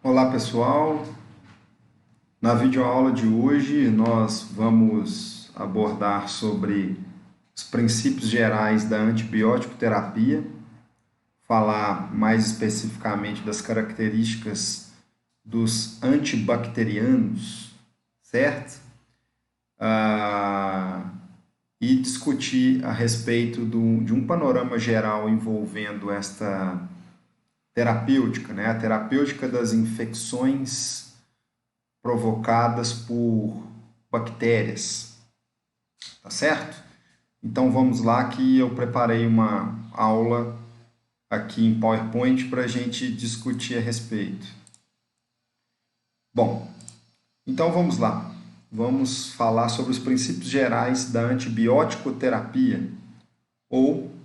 Olá pessoal, na videoaula de hoje nós vamos abordar sobre os princípios gerais da antibiótico terapia, falar mais especificamente das características dos antibacterianos, certo? E discutir a respeito de um panorama geral envolvendo esta terapêutica, né? A terapêutica das infecções provocadas por bactérias, tá certo? Então vamos lá que eu preparei uma aula aqui em PowerPoint para a gente discutir a respeito. Bom, então vamos lá. Vamos falar sobre os princípios gerais da antibiótico-terapia ou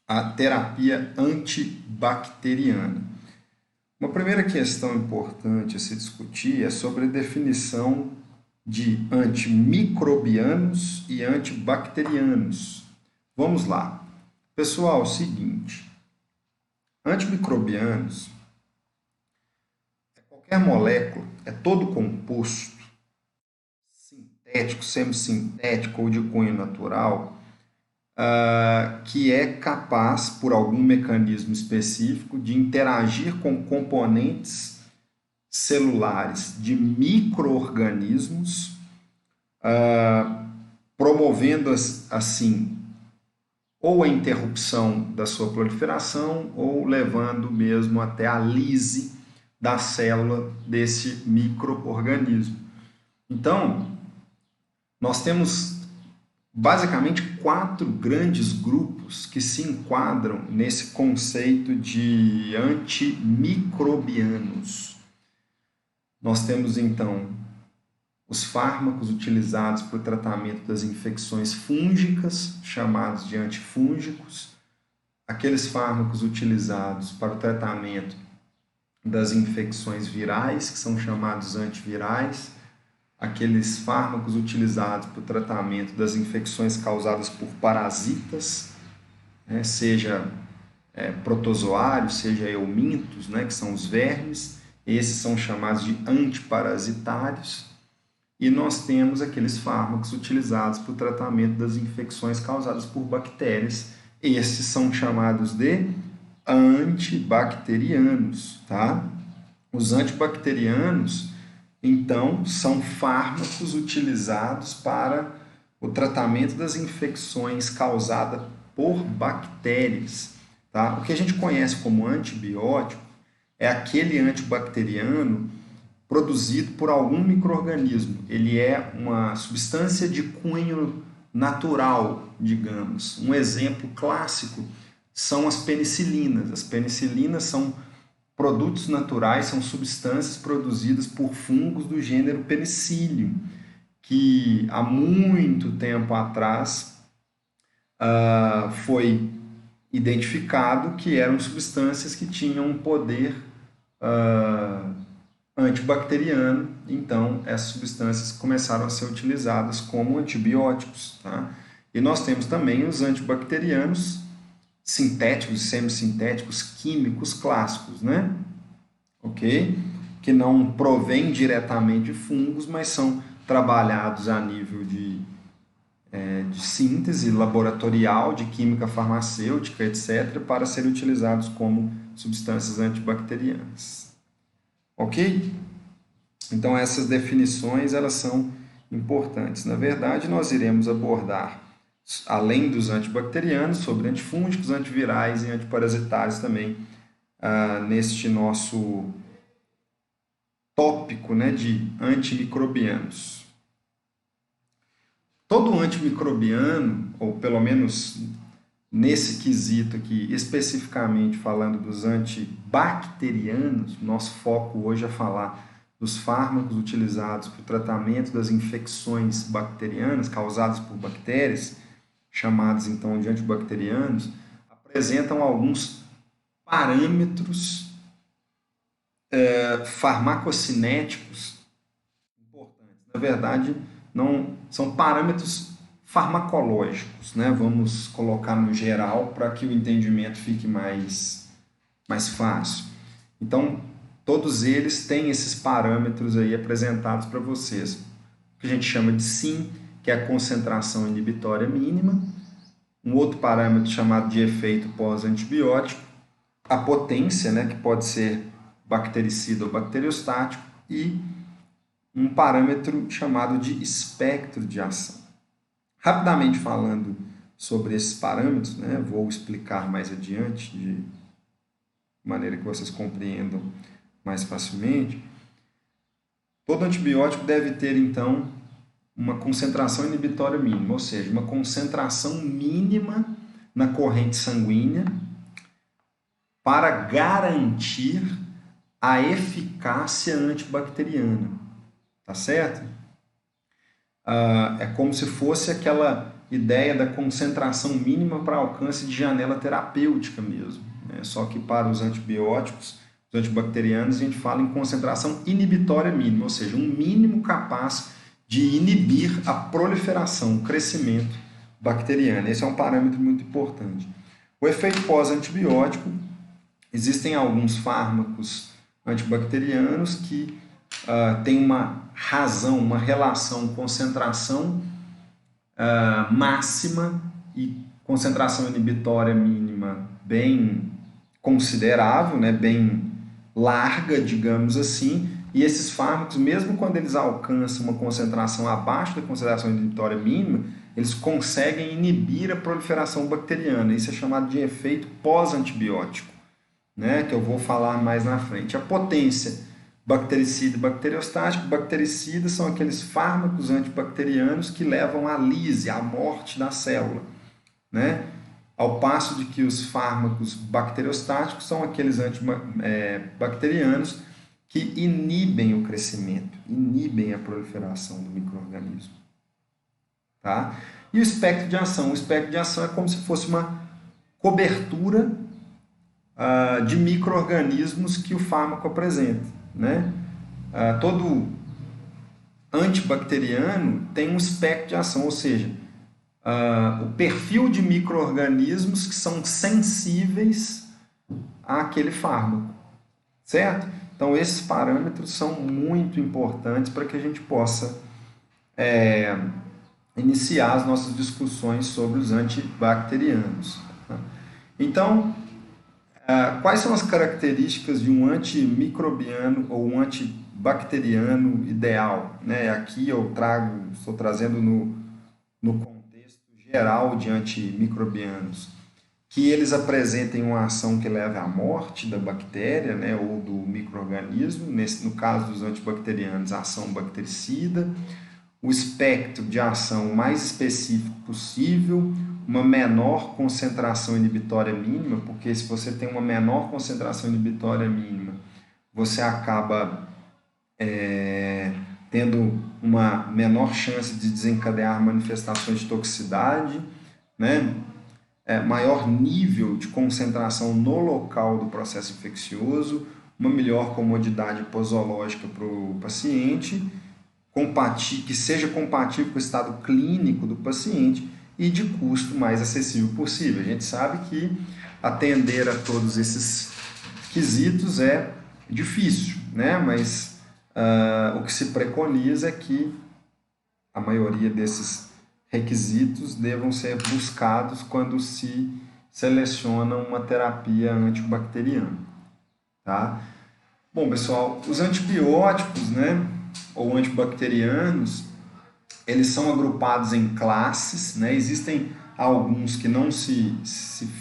a terapia antibacteriana. Uma primeira questão importante a se discutir é sobre a definição de antimicrobianos e antibacterianos. Vamos lá. Pessoal, é o seguinte, antimicrobianos é qualquer molécula, é todo composto, sintético, semissintético ou de cunho natural, que é capaz, por algum mecanismo específico, de interagir com componentes celulares de micro-organismos, promovendo assim ou a interrupção da sua proliferação ou levando mesmo até a lise da célula desse micro-organismo. Então, nós temos basicamente 4 grandes grupos que se enquadram nesse conceito de antimicrobianos. Nós temos então os fármacos utilizados para o tratamento das infecções fúngicas, chamados de antifúngicos, aqueles fármacos utilizados para o tratamento das infecções virais, que são chamados antivirais, aqueles fármacos utilizados para o tratamento das infecções causadas por parasitas, né, seja protozoários, seja eumintos, né, que são os vermes, esses são chamados de antiparasitários, e nós temos aqueles fármacos utilizados para o tratamento das infecções causadas por bactérias, esses são chamados de antibacterianos, tá? Os antibacterianos, então, são fármacos utilizados para o tratamento das infecções causadas por bactérias. Tá? O que a gente conhece como antibiótico é aquele antibacteriano produzido por algum micro-organismo. Ele é uma substância de cunho natural, digamos. Um exemplo clássico são as penicilinas. As penicilinas são produtos naturais, são substâncias produzidas por fungos do gênero Penicillium, que há muito tempo atrás foi identificado que eram substâncias que tinham um poder antibacteriano, então essas substâncias começaram a ser utilizadas como antibióticos. Tá? E nós temos também os antibacterianos sintéticos e semissintéticos químicos clássicos, né? Ok? Que não provêm diretamente de fungos, mas são trabalhados a nível de síntese laboratorial, de química farmacêutica, etc., para serem utilizados como substâncias antibacterianas. Ok? Então, essas definições elas são importantes. Na verdade, nós iremos abordar, além dos antibacterianos, sobre antifúngicos, antivirais e antiparasitários também, neste nosso tópico, né, de antimicrobianos. Todo antimicrobiano, ou pelo menos nesse quesito aqui, especificamente falando dos antibacterianos, nosso foco hoje é falar dos fármacos utilizados para o tratamento das infecções bacterianas causadas por bactérias, chamados então de antibacterianos, apresentam alguns parâmetros farmacocinéticos importantes. Na verdade, não são parâmetros farmacológicos, né? Vamos colocar no geral para que o entendimento fique mais fácil. Então, todos eles têm esses parâmetros aí apresentados para vocês. O que a gente chama de SIM, que é a concentração inibitória mínima, um outro parâmetro chamado de efeito pós-antibiótico, a potência, né, que pode ser bactericida ou bacteriostático, e um parâmetro chamado de espectro de ação. Rapidamente falando sobre esses parâmetros, né, vou explicar mais adiante, de maneira que vocês compreendam mais facilmente. Todo antibiótico deve ter, então, uma concentração inibitória mínima, ou seja, uma concentração mínima na corrente sanguínea para garantir a eficácia antibacteriana, tá certo? É como se fosse aquela ideia da concentração mínima para alcance de janela terapêutica mesmo, né? Só que para os antibióticos, os antibacterianos, a gente fala em concentração inibitória mínima, ou seja, um mínimo capaz de inibir a proliferação, o crescimento bacteriano. Esse é um parâmetro muito importante. O efeito pós-antibiótico, existem alguns fármacos antibacterianos que têm uma razão, uma relação concentração máxima e concentração inibitória mínima bem considerável, né, bem larga, digamos assim, e esses fármacos, mesmo quando eles alcançam uma concentração abaixo da concentração inibitória mínima, eles conseguem inibir a proliferação bacteriana. Isso é chamado de efeito pós-antibiótico, né, que eu vou falar mais na frente. A potência bactericida e bacteriostático. Bactericidas são aqueles fármacos antibacterianos que levam à lise, à morte da célula, né? Ao passo de que os fármacos bacteriostáticos são aqueles antibacterianos que inibem o crescimento, inibem a proliferação do micro-organismo. Tá? E o espectro de ação? O espectro de ação é como se fosse uma cobertura de micro-organismos que o fármaco apresenta, né? Todo antibacteriano tem um espectro de ação, ou seja, o perfil de micro-organismos que são sensíveis àquele fármaco, certo? Então, esses parâmetros são muito importantes para que a gente possa iniciar as nossas discussões sobre os antibacterianos. Então, quais são as características de um antimicrobiano ou um antibacteriano ideal, né? Aqui eu estou trazendo no contexto geral de antimicrobianos, que eles apresentem uma ação que leve à morte da bactéria, né, ou do micro-organismo, no caso dos antibacterianos, a ação bactericida, o espectro de ação mais específico possível, uma menor concentração inibitória mínima, porque se você tem uma menor concentração inibitória mínima, você acaba tendo uma menor chance de desencadear manifestações de toxicidade, né? Maior nível de concentração no local do processo infeccioso, uma melhor comodidade posológica para o paciente, que seja compatível com o estado clínico do paciente e de custo mais acessível possível. A gente sabe que atender a todos esses quesitos é difícil, né? Mas o que se preconiza é que a maioria desses requisitos devam ser buscados quando se seleciona uma terapia antibacteriana, tá? Bom, pessoal, os antibióticos, né, ou antibacterianos, eles são agrupados em classes, né? Existem alguns que não se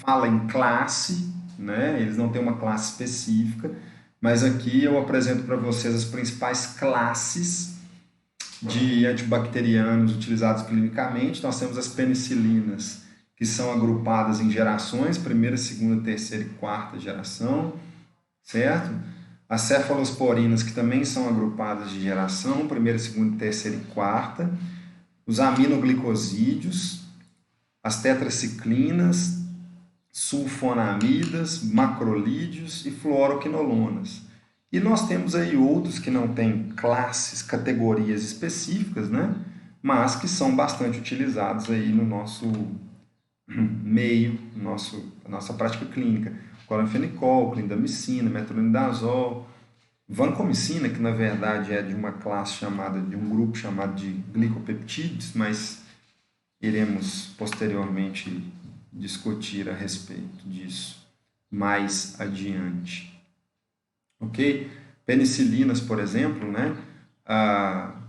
fala em classe, né? Eles não têm uma classe específica, mas aqui eu apresento para vocês as principais classes de antibacterianos utilizados clinicamente. Nós temos as penicilinas, que são agrupadas em gerações, primeira, segunda, terceira e quarta geração, certo? As cefalosporinas, que também são agrupadas de geração, primeira, segunda, terceira e quarta. Os aminoglicosídeos, as tetraciclinas, sulfonamidas, macrolídeos e fluoroquinolonas. E nós temos aí outros que não têm classes, categorias específicas, né? Mas que são bastante utilizados aí no nosso meio, nossa prática clínica. Cloranfenicol, clindamicina, metronidazol, vancomicina, que na verdade é de uma classe chamada, de um grupo chamado de glicopeptídeos, mas iremos posteriormente discutir a respeito disso mais adiante. Ok? Penicilinas, por exemplo, né?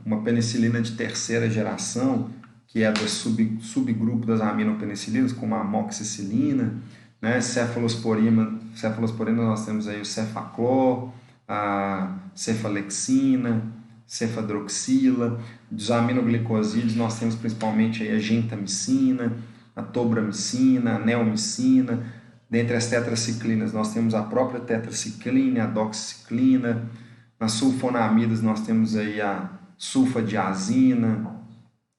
Uma penicilina de terceira geração, que é do subgrupo das aminopenicilinas, como a amoxicilina, né? Cefalosporina nós temos aí o cefaclor, a cefalexina, cefadroxila. Dos aminoglicosídeos nós temos principalmente aí a gentamicina, a tobramicina, a neomicina. Dentre as tetraciclinas nós temos a própria tetraciclina, a doxiciclina. Nas sulfonamidas nós temos aí a sulfadiazina,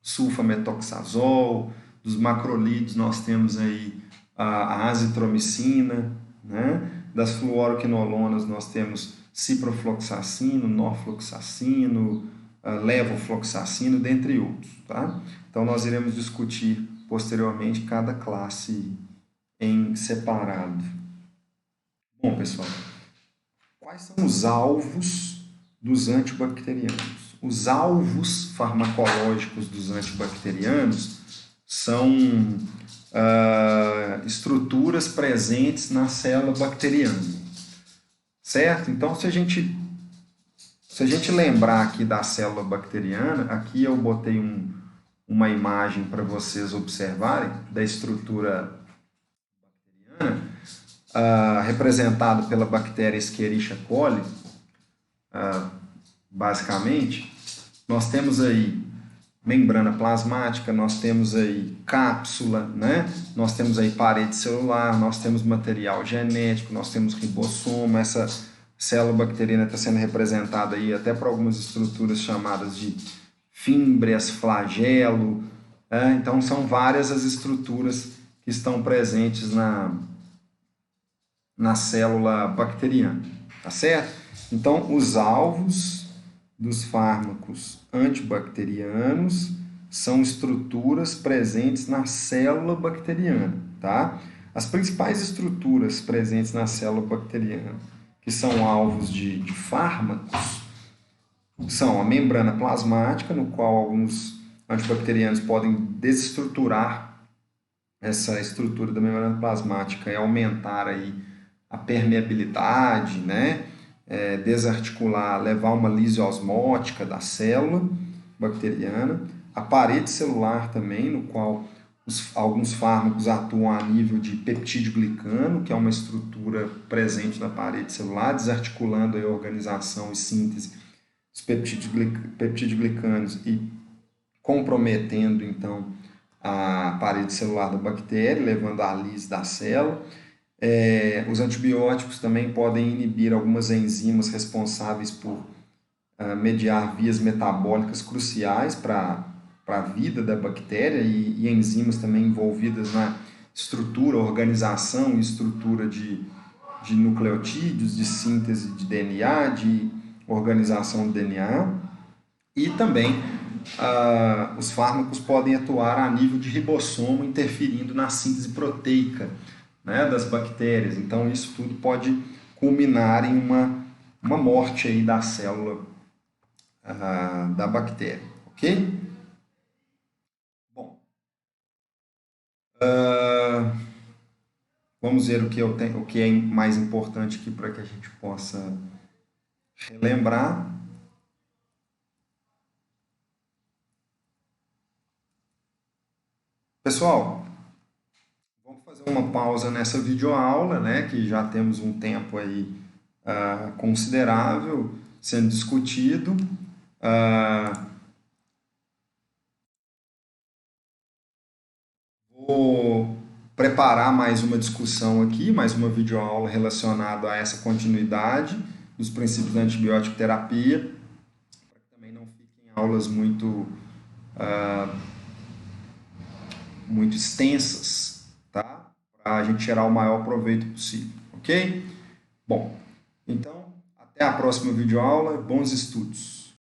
sulfametoxazol. Dos macrolídeos nós temos aí a azitromicina, né? Das fluoroquinolonas nós temos ciprofloxacino, norfloxacino, levofloxacino, dentre outros, tá? Então nós iremos discutir posteriormente cada classe em separado. Bom, pessoal, quais são os alvos dos antibacterianos? Os alvos farmacológicos dos antibacterianos são estruturas presentes na célula bacteriana, certo? Então, se a gente lembrar aqui da célula bacteriana, aqui eu botei uma imagem para vocês observarem da estrutura bacteriana, representado pela bactéria Escherichia coli. Basicamente, nós temos aí membrana plasmática, nós temos aí cápsula, né? Nós temos aí parede celular, nós temos material genético, nós temos ribossomo. Essa célula bacteriana está sendo representada aí até por algumas estruturas chamadas de fímbrias, flagelo. Então, são várias as estruturas que estão presentes na célula bacteriana, tá certo? Então, os alvos dos fármacos antibacterianos são estruturas presentes na célula bacteriana, tá? As principais estruturas presentes na célula bacteriana, que são alvos de fármacos, são a membrana plasmática, no qual alguns antibacterianos podem desestruturar essa estrutura da membrana plasmática e aumentar aí a permeabilidade, né? Desarticular, levar uma lisiosmótica da célula bacteriana. A parede celular também, no qual alguns fármacos atuam a nível de peptídeo-glicano, que é uma estrutura presente na parede celular, desarticulando a organização e síntese dos peptídeo-glicanos e comprometendo, então, a parede celular da bactéria, levando à lise da célula. Os antibióticos também podem inibir algumas enzimas responsáveis por mediar vias metabólicas cruciais para a vida da bactéria e enzimas também envolvidas na estrutura, organização e estrutura de nucleotídeos, de síntese de DNA, de organização do DNA. E também os fármacos podem atuar a nível de ribossomo, interferindo na síntese proteica, né, das bactérias. Então, isso tudo pode culminar em uma morte aí da célula da bactéria, ok? Bom, vamos ver o que é mais importante aqui para que a gente possa relembrar. Pessoal, vamos fazer uma pausa nessa videoaula, né, que já temos um tempo aí considerável sendo discutido. Vou preparar mais uma discussão aqui, mais uma videoaula relacionada a essa continuidade dos princípios da antibiótico terapia, para que também não fiquem aulas muito extensas, tá? Para a gente tirar o maior proveito possível, ok? Bom, então, até a próxima videoaula, bons estudos!